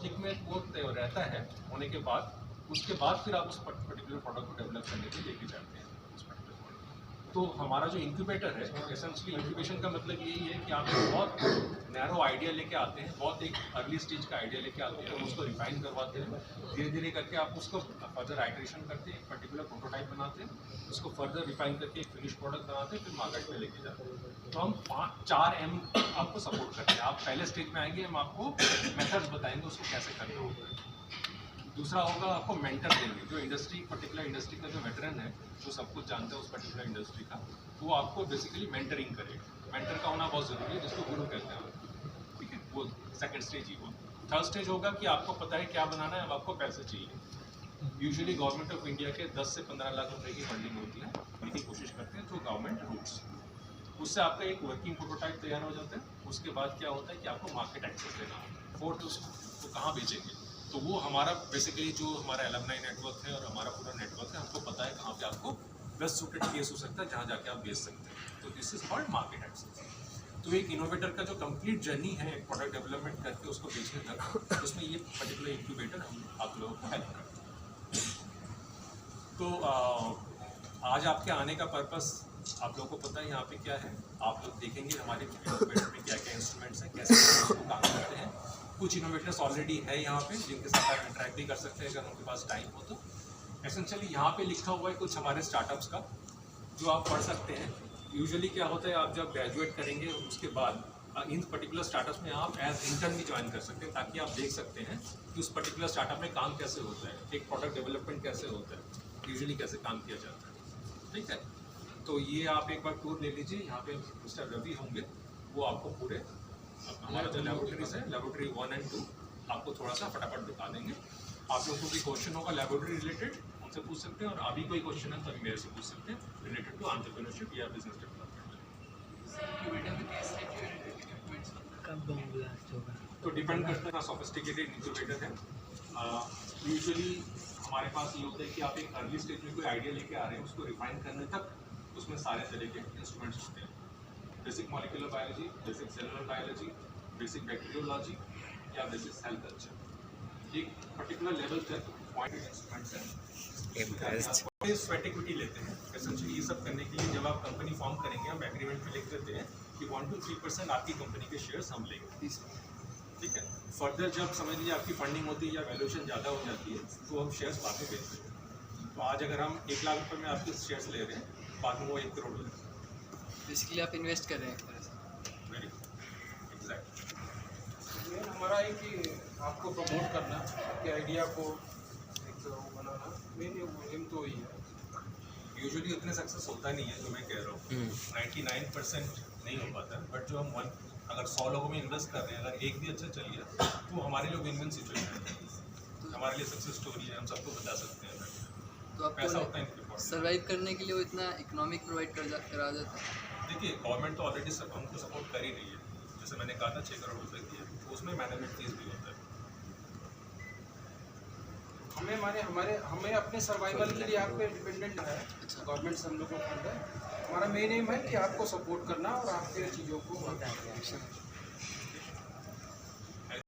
Thick में वो रहता है होने के बाद, उसके बाद फिर आप उस पर्टिकुलर प्रोडक्ट को डेवलप करने के लिए लेके जाते हैं उस पर्टिकुलर प्रोडक्ट। तो हमारा जो इंक्यूबेटर है, एसेंशली इंक्यूबेशन का मतलब यही है कि आप एक बहुत नैरो आइडिया लेके आते हैं, बहुत एक अर्ली स्टेज का आइडिया लेके आते हैं, उसको रिफाइन करवाते हैं, धीरे धीरे करके आप उसको फर्दर आइट्रेशन करते हैं, एक पर्टिकुलर प्रोटोटाइप बनाते हैं, उसको फर्दर रिफाइन करके एक फिनिश प्रोडक्ट बनाते हैं, फिर मार्केट में लेके जाते हैं। तो हम 4M आपको सपोर्ट करते हैं। आप पहले स्टेज में आएंगे, हम आपको मेथड्स बताएंगे उसको कैसे करना होगा। दूसरा होगा आपको मेंटर देंगे, जो इंडस्ट्री पर्टिकुलर इंडस्ट्री का जो वेटरन है, जो सब कुछ जानता है उस पर्टिकुलर इंडस्ट्री का, वो आपको बेसिकली मेंटरिंग करेगा। मेंटर का होना बहुत ज़रूरी है, जिसको गुरु कहते हैं, ठीक है। वो सेकंड स्टेज ही हुआ। थर्ड स्टेज होगा कि आपको पता है क्या बनाना है, अब आपको पैसे चाहिए। यूजुअली गवर्नमेंट ऑफ इंडिया के 10 से 15 लाख रुपए की फंडिंग होती है, उनकी कोशिश करते हैं थ्रू गवर्नमेंट रूट्स। उससे आपका एक वर्किंग प्रोटोटाइप तैयार हो जाता है। उसके बाद क्या होता है कि आपको मार्केट एक्सेस देना होता है। फोर्थ, उसको कहाँ बेचेंगे, तो वो हमारा बेसिकली जो हमारा एलमनाई नेटवर्क है और हमारा पूरा नेटवर्क है, हमको पता है कहाँ पे आपको बेस्ट सूटेड केस हो सकता है, जहाँ जाके आप बेच सकते हैं। तो this is called market access. तो एक इनोवेटर का जो कंप्लीट जर्नी है प्रोडक्ट डेवलपमेंट करके उसको बेचने तक, उसमें ये पर्टिकुलर इंक्यूबेटर हम आप लोगों को हेल्प करते हैं। तो आज आपके आने का पर्पस आप लोगों को पता है यहाँ पे क्या है। आप लोग देखेंगे हमारे इनोवेटर में क्या क्या इंस्ट्रूमेंट्स हैं, कैसे उसको काम करते हैं। कुछ इनोवेटर्स ऑलरेडी है यहाँ पे, जिनके साथ आप इंटरेक्ट भी कर सकते हैं अगर उनके पास टाइम हो तो। एसेंशियली यहाँ पे लिखा हुआ है कुछ हमारे स्टार्टअप्स का, जो आप पढ़ सकते हैं। यूजुअली क्या होता है, आप जब ग्रेजुएट करेंगे उसके बाद इन पर्टिकुलर स्टार्टअप्स में आप एज इंटर्न भी ज्वाइन कर सकते हैं, ताकि आप देख सकते हैं कि उस पर्टिकुलर स्टार्टअप में काम कैसे होता है, एक प्रोडक्ट डेवलपमेंट कैसे होता है, यूजुअली कैसे काम किया जाता है, ठीक है। तो ये आप एक बार टूर ले लीजिए। यहाँ पे मिस्टर रवि होंगे, वो आपको पूरे हमारा जो लेबोरेटरीज है, लेबोरेटरी 1 और 2, आपको थोड़ा सा फटाफट दिखा देंगे। आप लोगों को भी क्वेश्चन होगा लेबोरेटरी रिलेटेड, उनसे पूछ सकते हैं, और अभी कोई क्वेश्चन है तो अभी मेरे से पूछ सकते हैं रिलेटेड टू एंटरप्रेन्योरशिप या बिजनेस डेवलपमेंट। तो डिपेंड करता है, सोफिस्टिकेटेड इंक्यूबेटर है। यूजुअली हमारे पास ये होता है कि आप एक अर्ली स्टेज में कोई आइडिया लेके आ रहे हैं, उसको रिफाइन करने तक उसमें सारे तरह के इंस्ट्रूमेंट्स होते हैं। Basic molecular biology, basic cellular biology, basic bacteriology या बेसिक सेल कल्चर, एक पर्टिकुलर लेवल तक पॉइंटेड इंस्ट्रूमेंट्स हैं। स्वेट इक्विटी लेते हैं एसेंशियली ये सब करने के लिए। जब आप कंपनी फॉर्म करेंगे, हम एग्रीमेंट में लिख देते हैं कि 1 to 3% आपकी कंपनी के शेयर्स हम लेंगे, ठीक है। फर्दर जब समझ लीजिए आपकी फंडिंग होती है या वैल्यूएशन ज़्यादा हो जाती है, तो हम शेयर्स बाद में बेच देते हैं। तो आज अगर हम 1 लाख रुपये में आपके शेयर्स ले रहे हैं, बाद में वो 1 करोड़ हो जाए। बेसिकली आप इन्वेस्ट कर रहे हैं। Very exact. मेन हमारा है कि आपको प्रमोट करना, आपके आइडिया को एक वो बनाना, मेन एम तो वही है। यूजुअली उतने सक्सेस होता नहीं है जो मैं कह रहा हूँ, 99% नहीं हो पाता। बट जो हम अगर 100 लोगों में इन्वेस्ट कर रहे हैं, अगर एक भी अच्छा चल गया तो हमारे लिए विन-विन सिचुएशन है, हमारे लिए सक्सेस स्टोरी है, हम सबको बता सकते हैं। तो आपको सर्वाइव करने के लिए वो इतना इकोनॉमिक प्रोवाइड करा देता है। देखिए, गवर्नमेंट तो ऑलरेडी हमको सपोर्ट कर ही रही है। जैसे मैंने कहा था 6 करोड़ रुपए की है, तो उसमें मैनेजमेंट फीस भी होता है। हमें अपने सर्वाइवल के लिए आप पे डिपेंडेंट है। गवर्नमेंट से हम लोग को फंड है। हमारा मेन एम है कि आपको सपोर्ट करना और आपके चीज़ों को